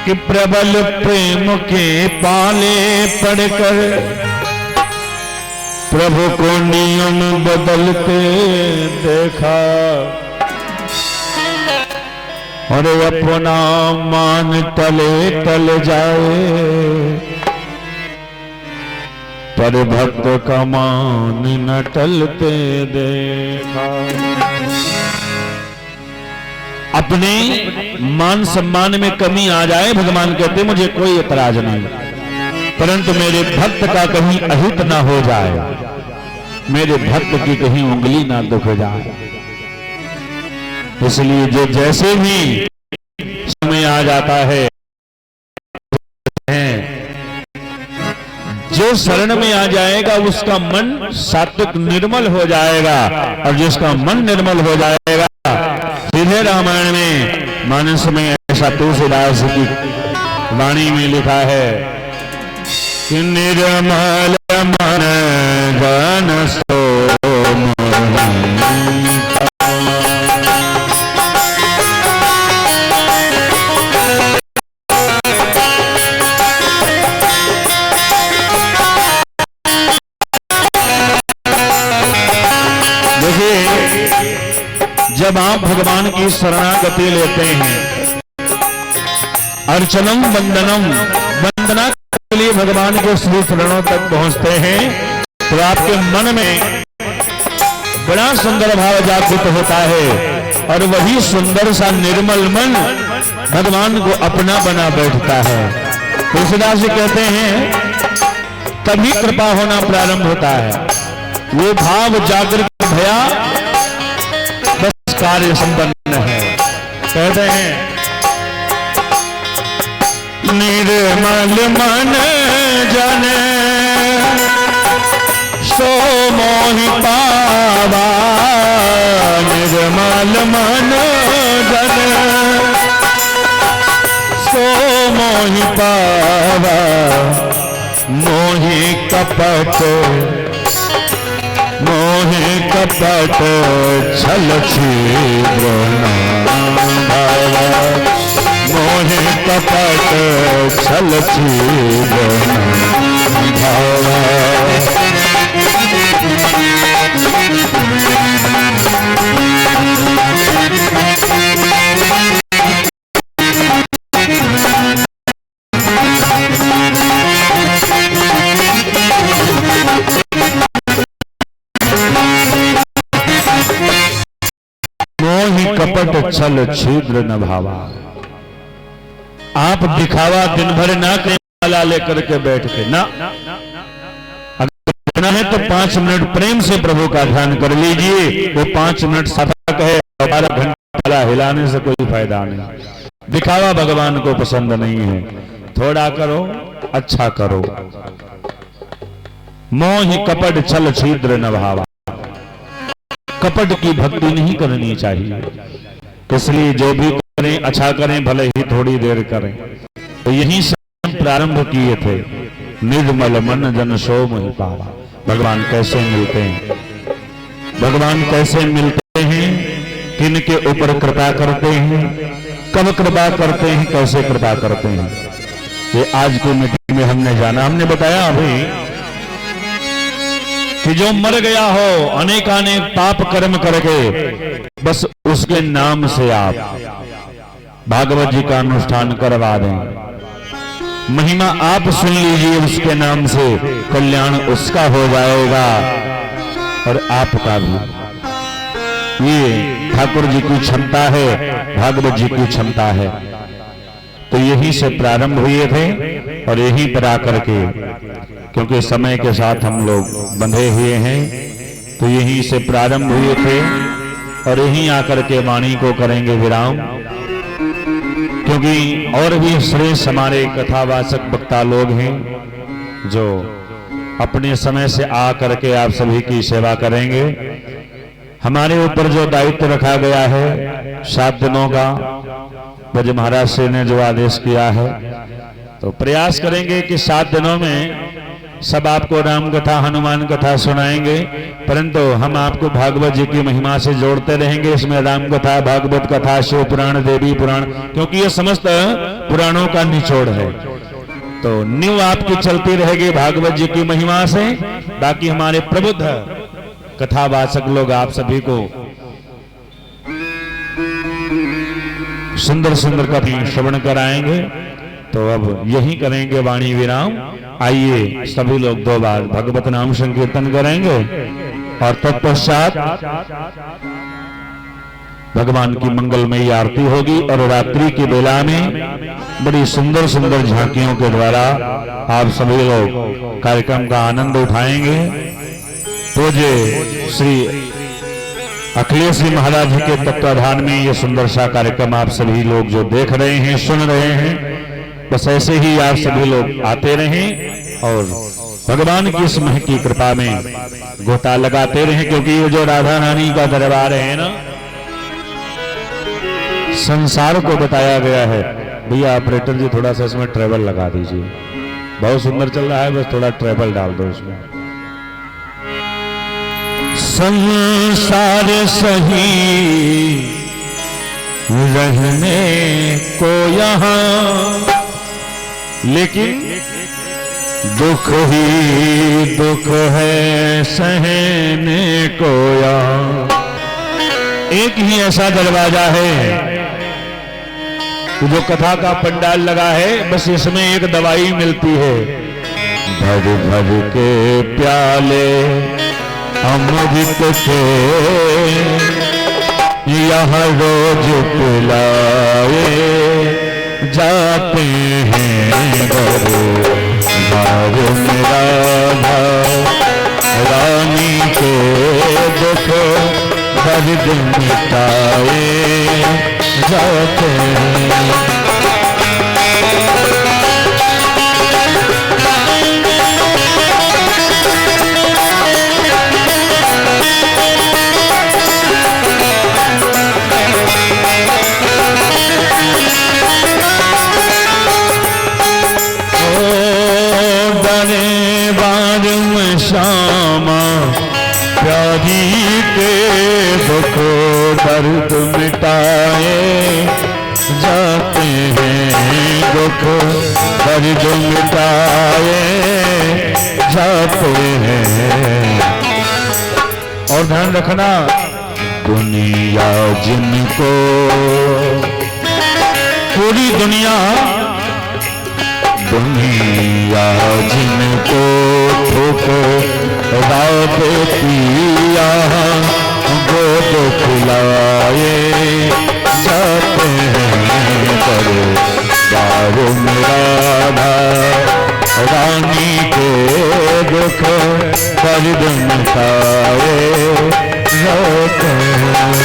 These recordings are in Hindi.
कि प्रबल प्रेम के पाले पड़कर प्रभु को नियम बदलते देखा और अपना मान तले तल जाए, पर भक्त का मान न टलते देखा। अपने मान सम्मान में कमी आ जाए, भगवान कहते मुझे कोई एतराज नहीं, परंतु मेरे भक्त का कहीं अहित ना हो जाए, मेरे भक्त की कहीं उंगली ना दुख जाए। इसलिए जो जैसे भी समय आ जाता है, जो शरण में आ जाएगा उसका मन सात्विक निर्मल हो जाएगा, और जिसका मन निर्मल हो जाएगा, सीधे रामायण में मानस में ऐसा तुलसीदास की वाणी में लिखा है कि निर्मल मन जन सो जब आप भगवान की शरणागति लेते हैं, अर्चनम वंदनम, वंदना के लिए भगवान के श्री चरणों तक पहुंचते हैं, तो आपके मन में बड़ा सुंदर भाव जागृत होता है, और वही सुंदर सा निर्मल मन भगवान को अपना बना बैठता है। तुलसीदास जी कहते हैं तभी कृपा होना प्रारंभ होता है, वो भाव जागृत भया कार्य संपन्न है। कहते हैं निर्मल मन जन सो मोहि पावा, निर्मल मन जन सो मोहि पावा, मोहि कपट मोहि कपट छल छिद्र भावा, मोहि कपट छल छिद्र भावा। कपट छल छिद्र न भावा। आप दिखावा दिन भर ना करें माला लेकर के बैठ के, ना, अगर है तो 5 मिनट प्रेम से प्रभु का ध्यान कर लीजिए, वो 5 मिनट सार्थक है। 12 घंटा माला हिलाने से कोई फायदा नहीं। दिखावा भगवान को पसंद नहीं है, थोड़ा करो, अच्छा करो। मोहि कपट छल छिद्र न भावा, कपट की भक्ति नहीं करनी चाहिए। इसलिए जो भी करें अच्छा करें, भले ही थोड़ी देर करें। तो यहीं से हम प्रारंभ किए थे, निर्मल मन जन सो मोहि पावा। भगवान कैसे मिलते हैं, भगवान कैसे मिलते हैं, किनके ऊपर कृपा करते हैं, कब कृपा करते हैं, कैसे कृपा करते हैं, ये आज की मीटिंग में हमने जाना। हमने बताया अभी कि जो मर गया हो अनेकानेक पाप कर्म करके, बस उसके नाम से आप भागवत जी का अनुष्ठान करवा दें, महिमा आप सुन लीजिए, उसके नाम से कल्याण उसका हो जाएगा और आपका भी। ये ठाकुर जी की क्षमता है, भागवत जी की क्षमता है। तो यहीं से प्रारंभ हुए थे और यहीं पर आकर के, क्योंकि समय के साथ हम लोग बंधे हुए हैं, तो यहीं से प्रारंभ हुए थे और यहीं आकर के वाणी को करेंगे विराम। क्योंकि और भी श्रेष्ठ हमारे कथावाचक वक्ता लोग हैं जो अपने समय से आ करके आप सभी की सेवा करेंगे। हमारे ऊपर जो दायित्व रखा गया है 7 दिनों का, ब्रज महाराज से ने जो आदेश किया है, तो प्रयास करेंगे कि 7 दिनों में सब आपको राम कथा हनुमान कथा सुनाएंगे, परंतु हम आपको भागवत जी की महिमा से जोड़ते रहेंगे। इसमें राम कथा, भागवत कथा, शिव पुराण, देवी पुराण, क्योंकि ये समस्त पुराणों का निचोड़ है। तो न्यू आपकी चलती रहेगी भागवत जी की महिमा से। बाकी हमारे प्रबुद्ध कथावाचक लोग आप सभी को सुंदर सुंदर कथा श्रवण कराएंगे। तो अब यही करेंगे वाणी विराम। आइए सभी लोग 2 बार भगवत नाम संकीर्तन करेंगे और तत्पश्चात भगवान की मंगलमयी आरती होगी और रात्रि की बेला में बड़ी सुंदर सुंदर झांकियों के द्वारा आप सभी लोग कार्यक्रम का आनंद उठाएंगे। पूज्य श्री अखिलेश जी महाराज जी के तत्वाधान में ये सुंदर सा कार्यक्रम आप सभी लोग जो देख रहे हैं, सुन रहे हैं, बस ऐसे ही आप सभी लोग आते रहें और भगवान की इस मह की कृपा में गोता लगाते रहें। क्योंकि ये जो राधा रानी का दरबार है ना, संसार को बताया गया है। भैया ऑपरेटर जी थोड़ा सा इसमें ट्रेवल लगा दीजिए, बहुत सुंदर चल रहा है, बस थोड़ा ट्रेवल डाल दो इसमें। संसार सही रहने को यहाँ, लेकिन दुख ही दुख है सहने को यहाँ। एक ही ऐसा दरवाजा है जो कथा का पंडाल लगा है, बस इसमें एक दवाई मिलती है। भर भर के प्याले अमृत के यहाँ रोज पिलाए जाते हैं। भाव मेरा रानी के दुख दर्द मिटाए जाते हैं। श्यामा प्यारी के दुख दर्द मिटाए जाते हैं, दुख दर्द मिटाए जाते हैं। और ध्यान रखना, दुनिया जिनको पूरी दुनिया जिनको रात पिया गोद खिलाए जाते हैं। करो बाबू मेरा रानी के दुख दर्द मिटाए जाते हैं।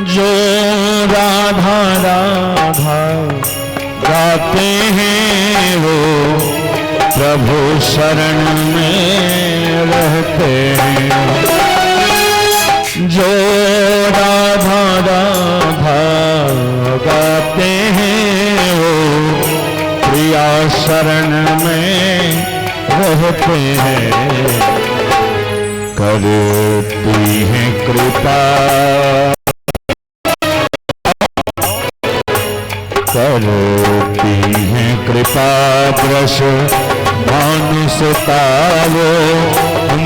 जो राधा राधा गाते हैं वो प्रभु शरण में रहते हैं। जो राधा राधा गाते हैं वो प्रिया शरण में रहते हैं। करती है कृपा करती हैं कृपा ब्रश भानुसुतावो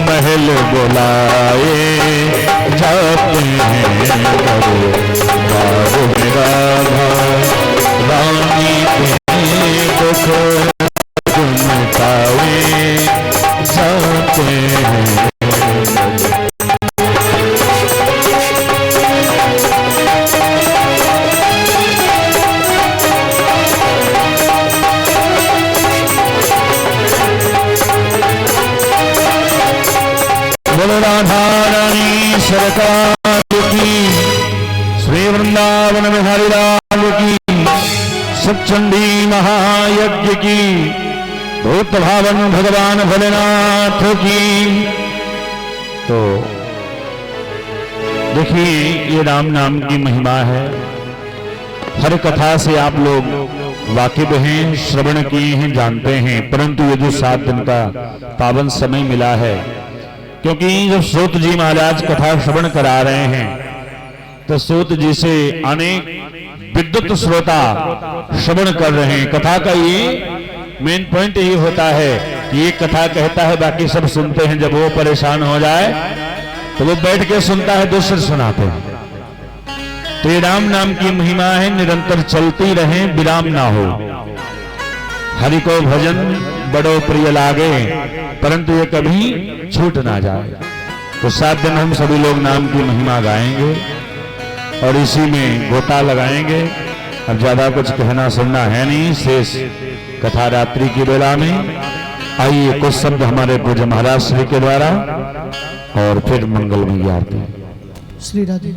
महल बुलाए जाते हैं। करो बाबू राधा रानी बोल राधा रानी सरकार की, श्री वृंदावन बिहारी लाल की, सचंडी महायज्ञ की, भूत भावन भगवान भोलेनाथ की। तो देखिए ये राम नाम की महिमा है। हर कथा से आप लोग वाकिफ हैं, श्रवण किए हैं, जानते हैं, परंतु ये जो 7 दिन का पावन समय मिला है, क्योंकि जब सूत जी महाराज कथा श्रवण करा रहे हैं तो सूत जी से अनेक विद्युत श्रोता श्रवण कर रहे हैं। कथा का ये मेन पॉइंट यही होता है कि ये कथा कहता है, बाकी सब सुनते हैं। जब वो परेशान हो जाए तो वो बैठ के सुनता है, दूसरे सुनाते हैं। तो ये राम नाम की महिमा है, निरंतर चलती रहे, विराम ना हो। हरि को भजन बड़ो प्रिय लागे, परंतु ये कभी छूट ना जाए। तो 7 दिन हम सभी लोग नाम की महिमा गाएंगे और इसी में गोता लगाएंगे। अब ज्यादा कुछ कहना सुनना है नहीं, शेष कथा रात्रि की बेला में। आइए कुछ शब्द हमारे पूज्य महाराज श्री के द्वारा और फिर मंगलमय आरती। श्री राधे।